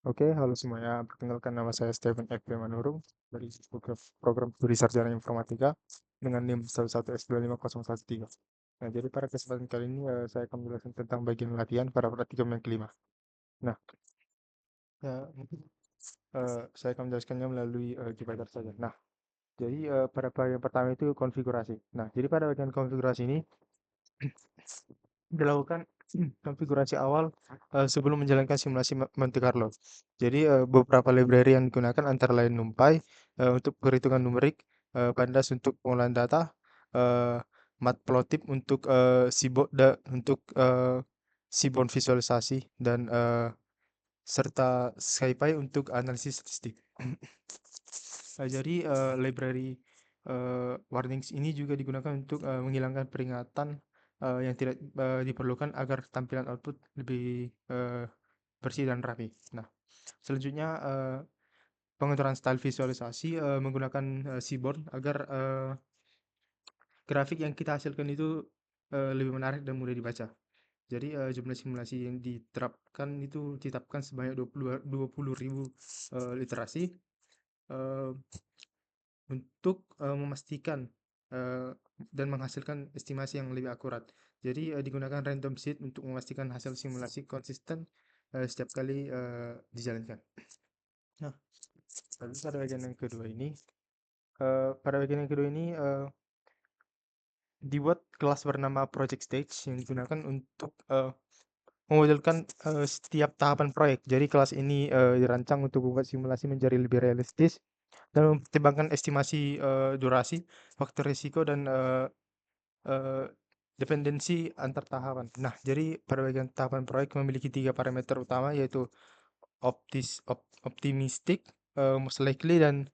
Oke, halo semuanya. Perkenalkan nama saya Stephen F. Manurung dari program studi sarjana informatika dengan NIM 1125013. Nah, jadi pada kesempatan kali ini saya akan menjelaskan tentang bagian latihan pada praktikum yang kelima. Nah, mungkin saya akan menjelaskannya melalui Jupyter saja. Nah, jadi pada bagian pertama itu konfigurasi. Nah, jadi pada bagian konfigurasi ini dilakukan konfigurasi awal sebelum menjalankan simulasi Monte Carlo. Jadi beberapa library yang digunakan antara lain NumPy untuk perhitungan numerik, Pandas untuk pengolahan data, eh, Matplotlib untuk untuk Seaborn visualisasi dan serta SciPy untuk analisis statistik. Jadi library warnings ini juga digunakan untuk menghilangkan peringatan yang tidak diperlukan agar tampilan output lebih bersih dan rapi. Nah, selanjutnya pengaturan style visualisasi menggunakan Seaborn agar grafik yang kita hasilkan itu lebih menarik dan mudah dibaca. Jadi jumlah simulasi yang diterapkan itu ditetapkan sebanyak 20.000 literasi eh, untuk memastikan eh, dan menghasilkan estimasi yang lebih akurat. Jadi digunakan random seed untuk memastikan hasil simulasi konsisten setiap kali dijalankan. Nah, lalu pada bagian yang kedua ini, dibuat kelas bernama Project Stage yang digunakan untuk memodelkan setiap tahapan proyek. Jadi kelas ini dirancang untuk membuat simulasi menjadi lebih realistis dan mempertimbangkan estimasi durasi, faktor risiko dan eh, dependensi antar tahapan. Nah, jadi pada bagian tahapan proyek memiliki tiga parameter utama yaitu optimistic, most likely dan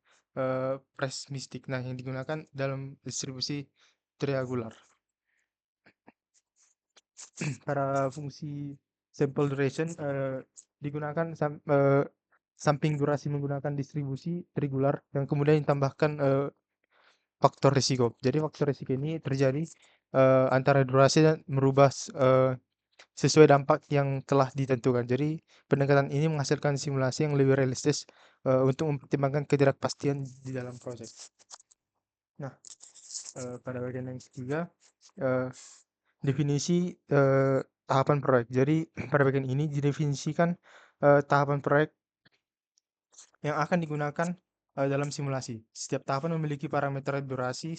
pessimistic. Nah, yang digunakan dalam distribusi triangular. Para fungsi sample duration digunakan samping durasi menggunakan distribusi triangular yang kemudian ditambahkan faktor risiko. Jadi faktor risiko ini terjadi antara durasi dan merubah sesuai dampak yang telah ditentukan. Jadi pendekatan ini menghasilkan simulasi yang lebih realistis untuk mempertimbangkan ketidakpastian di dalam proses. Nah, pada bagian yang ketiga, eh, definisi tahapan proyek. Jadi pada bagian ini didefinisikan tahapan proyek yang akan digunakan dalam simulasi. Setiap tahapan memiliki parameter durasi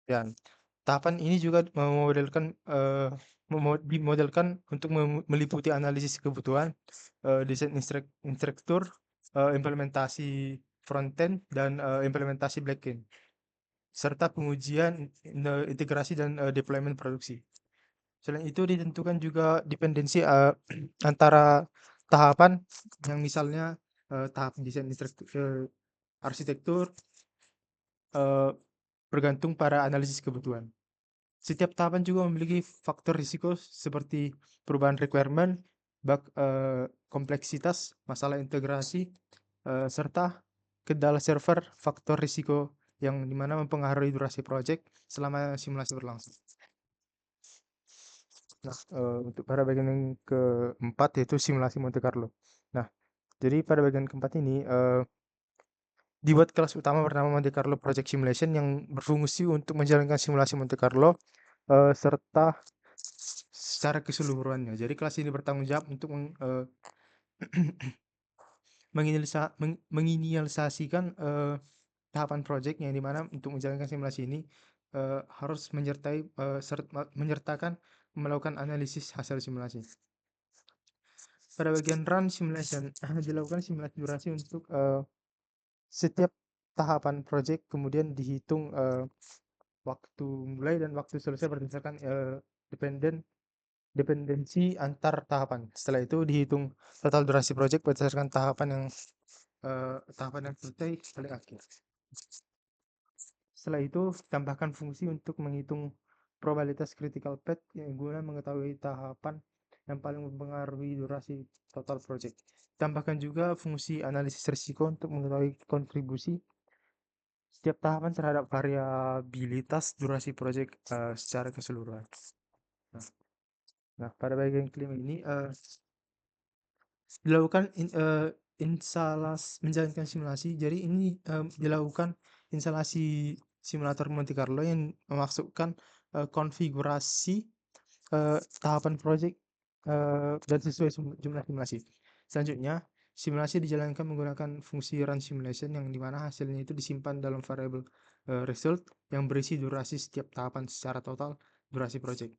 dan tahapan ini juga memodelkan dimodelkan untuk meliputi analisis kebutuhan, desain instruktur, implementasi frontend dan implementasi backend, serta pengujian, integrasi dan deployment produksi. Selain itu ditentukan juga dependensi antara tahapan yang misalnya tahap desain arsitektur eh, bergantung pada analisis kebutuhan. Setiap tahapan juga memiliki faktor risiko seperti perubahan requirement, bug kompleksitas, masalah integrasi, serta kendala server, faktor risiko yang dimana mempengaruhi durasi project selama simulasi berlangsung. Nah, untuk pada bagian yang keempat yaitu simulasi Monte Carlo. Nah, jadi pada bagian keempat ini dibuat kelas utama bernama Monte Carlo Project Simulation yang berfungsi untuk menjalankan simulasi Monte Carlo serta secara keseluruhannya. Jadi kelas ini bertanggung jawab untuk menginisialisasikan tahapan project yang dimana untuk menjalankan simulasi ini harus menyertakan melakukan analisis hasil simulasi. Pada bagian run simulation dilakukan simulasi durasi untuk setiap tahapan project, kemudian dihitung waktu mulai dan waktu selesai berdasarkan dependensi antar tahapan. Setelah itu dihitung total durasi project berdasarkan tahapan yang selesai paling akhir. Setelah itu tambahkan fungsi untuk menghitung probabilitas critical path yang guna mengetahui tahapan yang paling mempengaruhi durasi total project. Tambahkan juga fungsi analisis risiko untuk mengetahui kontribusi setiap tahapan terhadap variabilitas durasi project secara keseluruhan. Nah, pada bagian kelima ini dilakukan menjalankan simulasi. Jadi ini dilakukan instalasi simulator Monte Carlo yang memasukkan konfigurasi tahapan project dan sesuai jumlah simulasi. Selanjutnya, simulasi dijalankan menggunakan fungsi run simulation yang dimana hasilnya itu disimpan dalam variable result yang berisi durasi setiap tahapan secara total durasi project.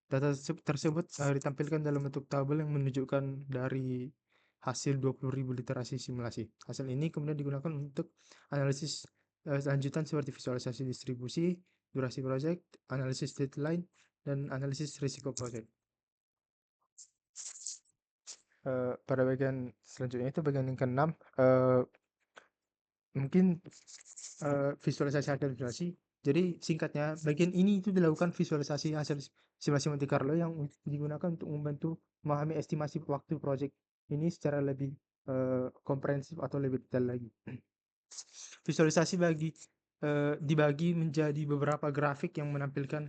Data tersebut ditampilkan dalam bentuk tabel yang menunjukkan dari hasil 20.000 literasi simulasi. Hasil ini kemudian digunakan untuk analisis lanjutan seperti visualisasi distribusi, durasi project, analisis deadline, dan analisis risiko project. Pada bagian selanjutnya itu bagian yang keenam, mungkin visualisasi hasil simulasi. Jadi singkatnya, bagian ini itu dilakukan visualisasi hasil simulasi Monte Carlo yang digunakan untuk membantu memahami estimasi waktu project ini secara lebih komprehensif atau lebih detail lagi. Visualisasi dibagi menjadi beberapa grafik yang menampilkan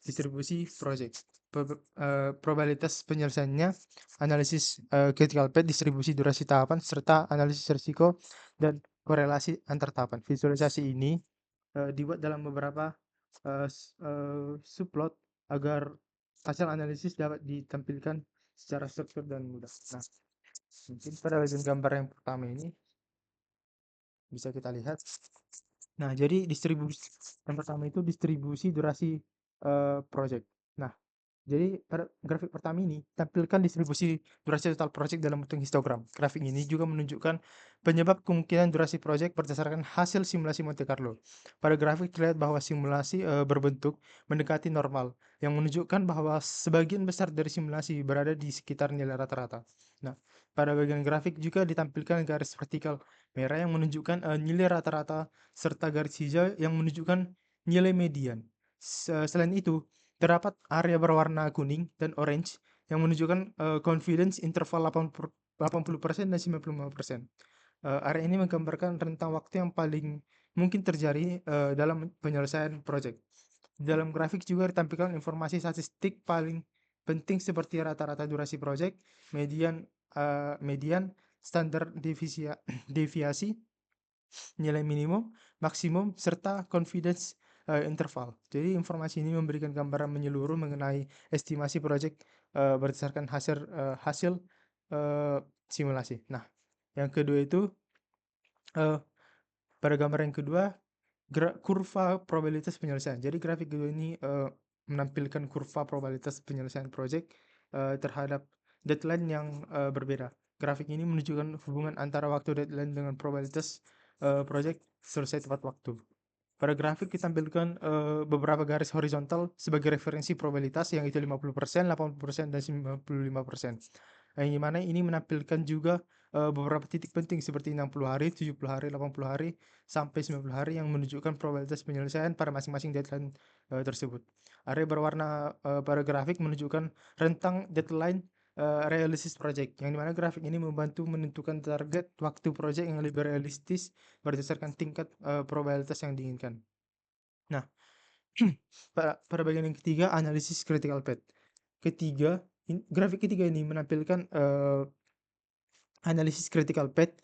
distribusi project, probabilitas penyelesaiannya, analisis critical path, distribusi durasi tahapan, serta analisis risiko dan korelasi antar tahapan. Visualisasi ini dibuat dalam beberapa subplot agar hasil analisis dapat ditampilkan secara struktur dan mudah. Nah, mungkin pada bagian gambar yang pertama ini bisa kita lihat. Nah, jadi distribusi yang pertama itu distribusi durasi project. Nah, jadi pada grafik pertama ini tampilkan distribusi durasi total project dalam bentuk histogram. Grafik ini juga menunjukkan penyebab kemungkinan durasi project berdasarkan hasil simulasi Monte Carlo. Pada grafik terlihat bahwa simulasi berbentuk mendekati normal, yang menunjukkan bahwa sebagian besar dari simulasi berada di sekitar nilai rata-rata. Nah, pada bagian grafik juga ditampilkan garis vertikal merah yang menunjukkan nilai rata-rata serta garis hijau yang menunjukkan nilai median. Selain itu, terdapat area berwarna kuning dan orange yang menunjukkan confidence interval 80% dan 95%. Area ini menggambarkan rentang waktu yang paling mungkin terjadi dalam penyelesaian project. Di dalam grafik juga ditampilkan informasi statistik paling penting seperti rata-rata durasi project, median, standar deviasi, nilai minimum, maksimum, serta confidence interval. Jadi informasi ini memberikan gambaran menyeluruh mengenai estimasi project berdasarkan hasil simulasi. Nah, yang kedua itu pada gambar yang kedua kurva probabilitas penyelesaian. Jadi grafik kedua ini menampilkan kurva probabilitas penyelesaian project terhadap deadline yang berbeda. Grafik ini menunjukkan hubungan antara waktu deadline dengan probabilitas project selesai tepat waktu. Pada grafik ditampilkan beberapa garis horizontal sebagai referensi probabilitas yang itu 50%, 80%, dan 95%. Yang dimana ini menampilkan juga beberapa titik penting seperti 60 hari, 70 hari, 80 hari, sampai 90 hari yang menunjukkan probabilitas penyelesaian pada masing-masing deadline tersebut. Area berwarna pada grafik menunjukkan rentang deadline realistis project, yang dimana grafik ini membantu menentukan target waktu project yang lebih realistis berdasarkan tingkat probabilitas yang diinginkan. Nah, pada bagian yang ketiga, analisis critical path. Grafik ketiga ini menampilkan analisis critical path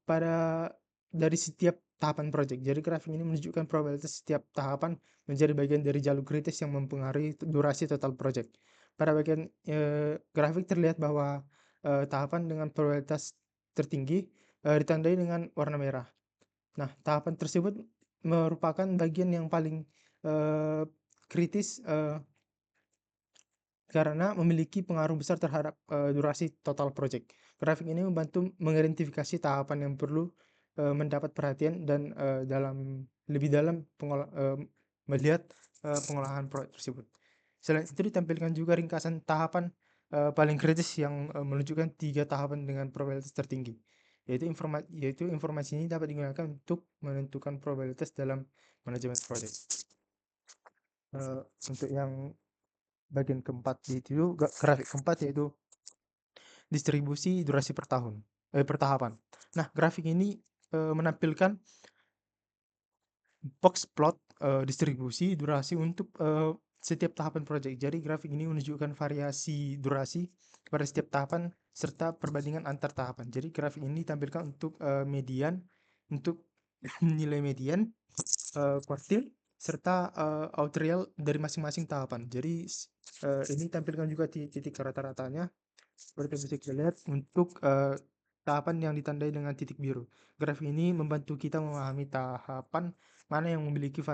pada dari setiap tahapan project. Jadi grafik ini menunjukkan probabilitas setiap tahapan menjadi bagian dari jalur kritis yang mempengaruhi durasi total project. Pada bagian grafik terlihat bahwa tahapan dengan probabilitas tertinggi ditandai dengan warna merah. Nah, tahapan tersebut merupakan bagian yang paling kritis karena memiliki pengaruh besar terhadap durasi total project. Grafik ini membantu mengidentifikasi tahapan yang perlu mendapat perhatian dan lebih dalam melihat pengolahan proyek tersebut. Selain itu ditampilkan juga ringkasan tahapan paling kritis yang menunjukkan 3 tahapan dengan probabilitas tertinggi. Yaitu informasi ini dapat digunakan untuk menentukan probabilitas dalam manajemen proyek. Untuk yang bagian keempat yaitu grafik keempat yaitu distribusi durasi per tahapan. Nah, grafik ini menampilkan box plot distribusi durasi untuk setiap tahapan proyek. Jadi grafik ini menunjukkan variasi durasi pada setiap tahapan serta perbandingan antar tahapan. Jadi grafik ini ditampilkan untuk median, untuk nilai median, kuartil, serta autrial dari masing-masing tahapan. Jadi ini tampilkan juga titik rata-ratanya seperti bisa kita lihat untuk tahapan yang ditandai dengan titik biru. Grafik ini membantu kita memahami tahapan mana yang memiliki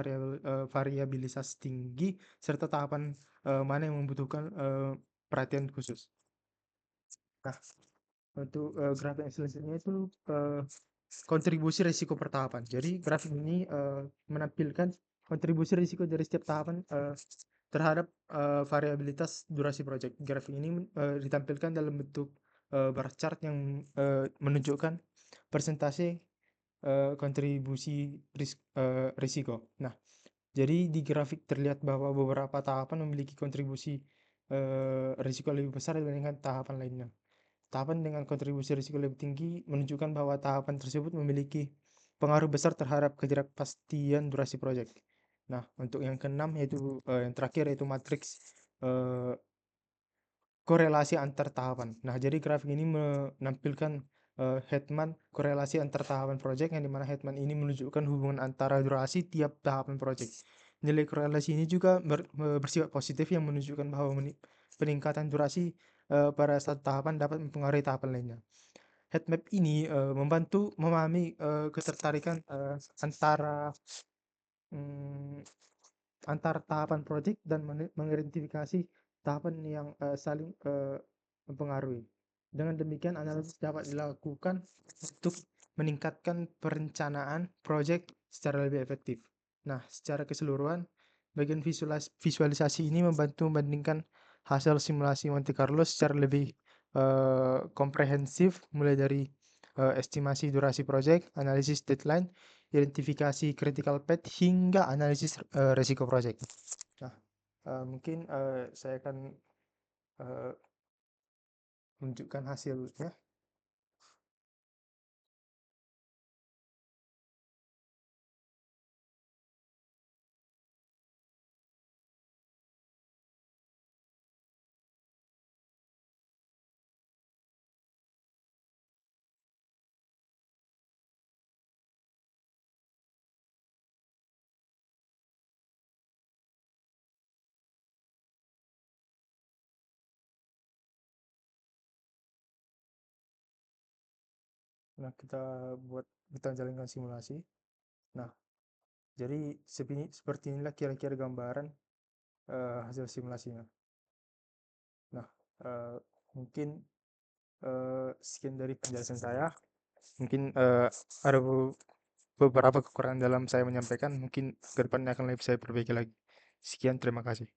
variabilitas tinggi serta tahapan mana yang membutuhkan perhatian khusus. Nah, untuk grafik yang selanjutnya itu kontribusi risiko per tahapan. Jadi grafik ini menampilkan kontribusi risiko dari setiap tahapan terhadap variabilitas durasi proyek. Grafik ini ditampilkan dalam bentuk bar chart yang menunjukkan persentase kontribusi risiko. Nah, jadi di grafik terlihat bahwa beberapa tahapan memiliki kontribusi risiko lebih besar dibandingkan tahapan lainnya. Tahapan dengan kontribusi risiko lebih tinggi menunjukkan bahwa tahapan tersebut memiliki pengaruh besar terhadap ketidakpastian durasi proyek. Nah, untuk yang keenam yaitu yang terakhir yaitu matriks eh, korelasi antar tahapan. Nah, jadi grafik ini menampilkan Hetman korelasi antar tahapan proyek yang dimana Hetman ini menunjukkan hubungan antara durasi tiap tahapan proyek. Nilai korelasi ini juga bersifat positif yang menunjukkan bahwa peningkatan durasi pada satu tahapan dapat mempengaruhi tahapan lainnya. Heatmap ini membantu memahami ketertarikan antara mm, antar tahapan proyek dan mengidentifikasi tahapan yang saling mempengaruhi. Dengan demikian, analisis dapat dilakukan untuk meningkatkan perencanaan proyek secara lebih efektif. Nah, secara keseluruhan, bagian visualisasi ini membantu membandingkan hasil simulasi Monte Carlo secara lebih komprehensif, mulai dari estimasi durasi proyek, analisis deadline, identifikasi critical path, hingga analisis resiko proyek. Nah, mungkin saya akan uh, menunjukkan hasilnya. Nah, kita jalankan simulasi. Nah, jadi seperti inilah kira-kira gambaran hasil simulasinya. Nah, uh, mungkin sekian dari penjelasan saya. Mungkin ada beberapa kekurangan dalam saya menyampaikan. Mungkin ke depannya akan lebih saya perbaiki lagi. Sekian, terima kasih.